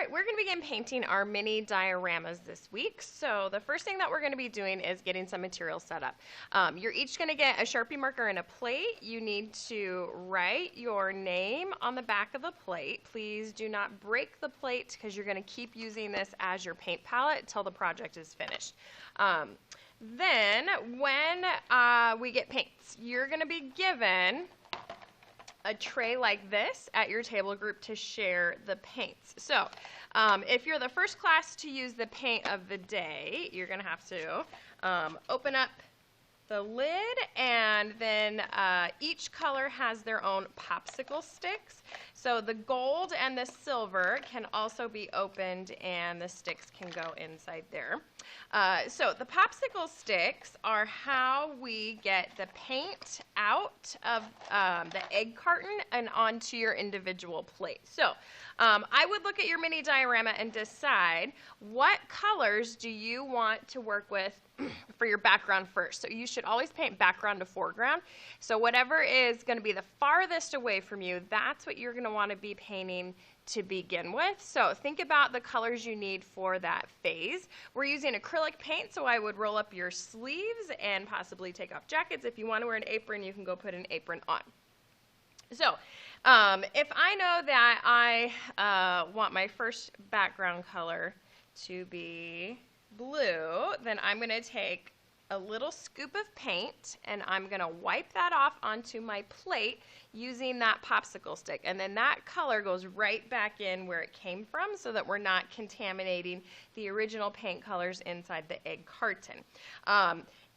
right, we're going to begin painting our mini dioramas this week. So the first thing that we're going to be doing is getting some material set up. You're each going to get a Sharpie marker and a plate. You need to write your name on the back of the plate. Please do not break the plate because you're going to keep using this as your paint palette until the project is finished. Then when we get paints, you're going to be given a tray like this at your table group to share the paints. So if you're the first class to use the paint of the day, you're going to have to open up the lid, and then each color has their own popsicle sticks. So the gold and the silver can also be opened, and the sticks can go inside there. So the popsicle sticks are how we get the paint out of the egg carton and onto your individual plate. So I would look at your mini diorama and decide what colors do you want to work with for your background first. So you should always paint background to foreground. So whatever is going to be the farthest away from you, that's what you're going to want to be painting to begin with. So think about the colors you need for that phase. We're using acrylic paint, so I would roll up your sleeves and possibly take off jackets. If you want to wear an apron, you can go put an apron on. So if I know that I want my first background color to be blue, then I'm going to take a little scoop of paint and I'm going to wipe that off onto my plate using that popsicle stick, and then that color goes right back in where it came from so that we're not contaminating the original paint colors inside the egg carton.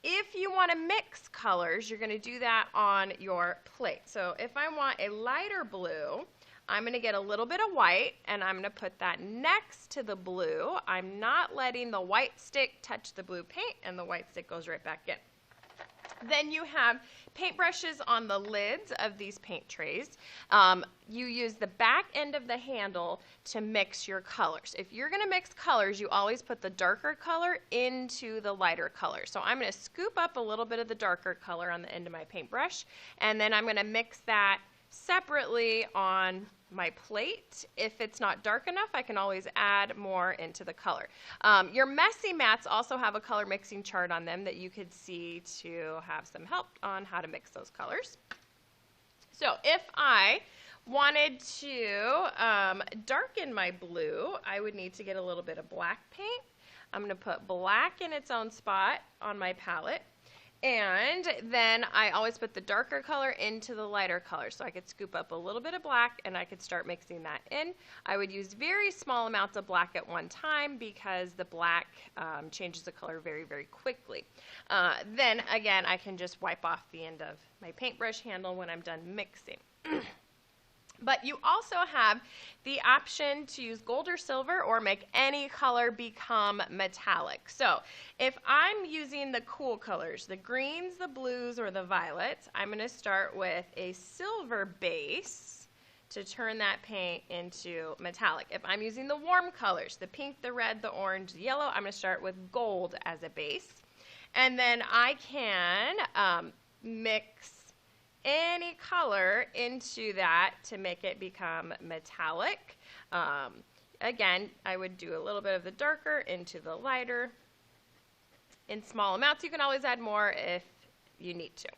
If you want to mix colors, you're going to do that on your plate. So if I want a lighter blue, I'm going to get a little bit of white and I'm going to put that next to the blue. I'm not letting the white stick touch the blue paint, and the white stick goes right back in. Then you have paintbrushes on the lids of these paint trays. You use the back end of the handle to mix your colors. If you're going to mix colors, you always put the darker color into the lighter color. So I'm going to scoop up a little bit of the darker color on the end of my paintbrush, and then I'm going to mix that separately on my plate. If it's not dark enough, I can always add more into the color. Your messy mats also have a color mixing chart on them that you could see to have some help on how to mix those colors. So if I wanted to darken my blue, I would need to get a little bit of black paint. I'm going to put black in its own spot on my palette. And then I always put the darker color into the lighter color. So I could scoop up a little bit of black and I could start mixing that in. I would use very small amounts of black at one time because the black changes the color very, very quickly. Then again, I can just wipe off the end of my paintbrush handle when I'm done mixing. But you also have the option to use gold or silver or make any color become metallic. So if I'm using the cool colors, the greens, the blues, or the violets, I'm going to start with a silver base to turn that paint into metallic. If I'm using the warm colors, the pink, the red, the orange, the yellow, I'm going to start with gold as a base. And then I can mix any color into that to make it become metallic. Again, I would do a little bit of the darker into the lighter in small amounts. You can always add more if you need to.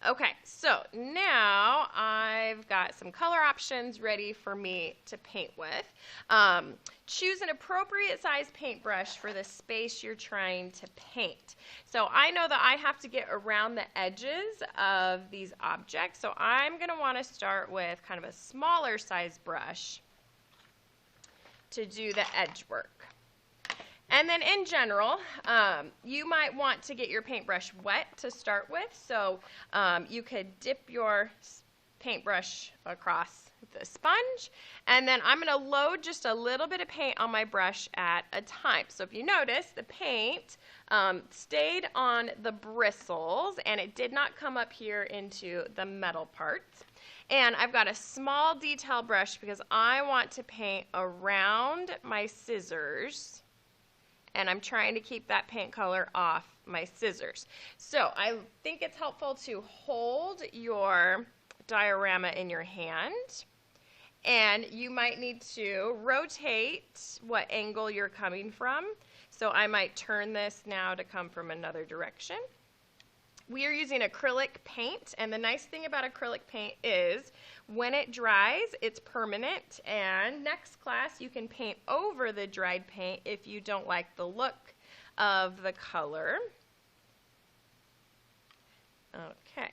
Okay, so now I've got some color options ready for me to paint with. Choose an appropriate size paintbrush for the space you're trying to paint. So I know that I have to get around the edges of these objects, so I'm going to want to start with kind of a smaller size brush to do the edge work. And then in general, you might want to get your paintbrush wet to start with. So you could dip your paintbrush across the sponge. And then I'm going to load just a little bit of paint on my brush at a time. So if you notice, the paint stayed on the bristles and it did not come up here into the metal parts. And I've got a small detail brush because I want to paint around my scissors. And I'm trying to keep that paint color off my scissors. So I think it's helpful to hold your diorama in your hand And you might need to rotate what angle you're coming from. So I might turn this now to come from another direction. We are using acrylic paint, and the nice thing about acrylic paint is when it dries, it's permanent, and next class you can paint over the dried paint if you don't like the look of the color. Okay,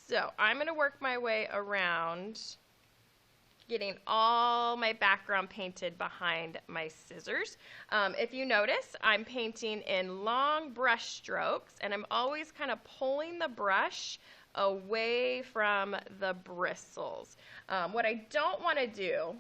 so I'm going to work my way around getting all my background painted behind my scissors. If you notice, I'm painting in long brush strokes, and I'm always kind of pulling the brush away from the bristles. What I don't want to do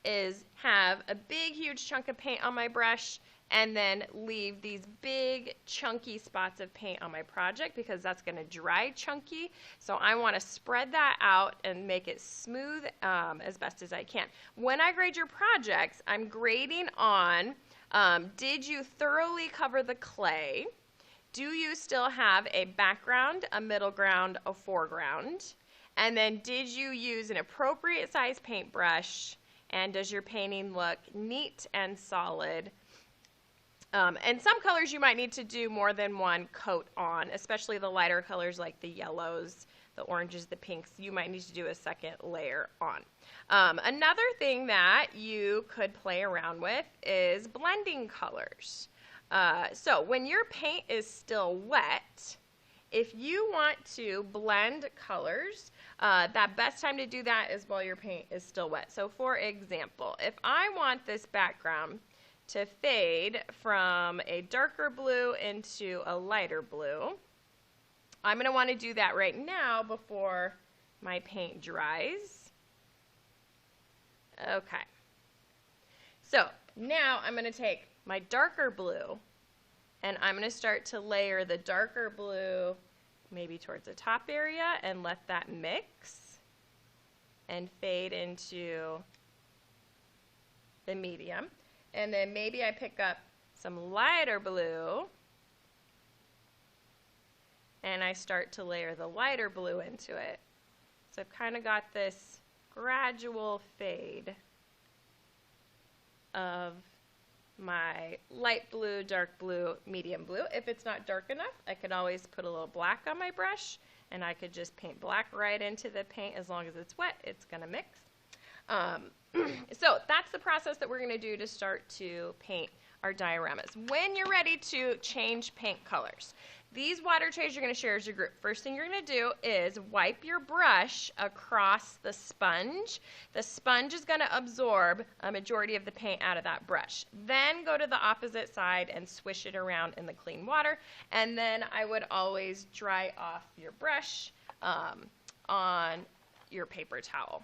is have a big, huge chunk of paint on my brush and then leave these big chunky spots of paint on my project, because that's going to dry chunky. So I want to spread that out and make it smooth as best as I can. When I grade your projects, I'm grading on did you thoroughly cover the clay? Do you still have a background, a middle ground, a foreground? And then did you use an appropriate size paintbrush? And does your painting look neat and solid? And some colors you might need to do more than one coat on, especially the lighter colors like the yellows, the oranges, the pinks. You might need to do a second layer on. Another thing that you could play around with is blending colors. So when your paint is still wet, if you want to blend colors, that best time to do that is while your paint is still wet. So for example, if I want this background to fade from a darker blue into a lighter blue, I'm going to want to do that right now before my paint dries. Okay. So now I'm going to take my darker blue and I'm going to start to layer the darker blue maybe towards the top area and let that mix and fade into the medium. And then maybe I pick up some lighter blue and I start to layer the lighter blue into it. So I've kind of got this gradual fade of my light blue, dark blue, medium blue. If it's not dark enough, I could always put a little black on my brush and I could just paint black right into the paint. As long as it's wet, it's going to mix. So that's the process that we're going to do to start to paint our dioramas. When you're ready to change paint colors, these water trays you're going to share as your group. First thing you're going to do is wipe your brush across the sponge. The sponge is going to absorb a majority of the paint out of that brush. Then go to the opposite side and swish it around in the clean water. And then I would always dry off your brush on your paper towel.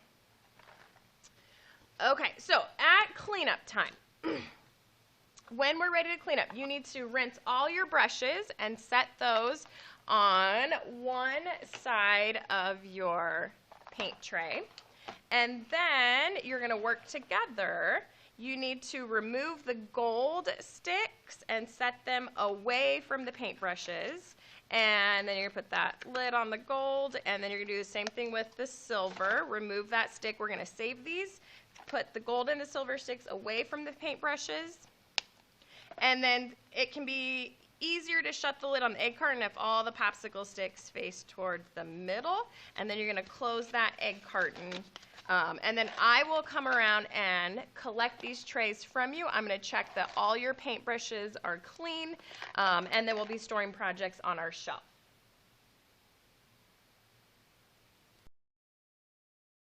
Okay, so at cleanup time, when we're ready to clean up, you need to rinse all your brushes and set those on one side of your paint tray. And then you're going to work together. You need to remove the gold sticks and set them away from the paintbrushes. And then you're going to put that lid on the gold, and then you're going to do the same thing with the silver. Remove that stick. We're going to save these. Put the gold and the silver sticks away from the paintbrushes. And then it can be easier to shut the lid on the egg carton if all the popsicle sticks face towards the middle. And then you're going to close that egg carton. And then I will come around and collect these trays from you. I'm going to check that all your paintbrushes are clean. And then we'll be storing projects on our shelf.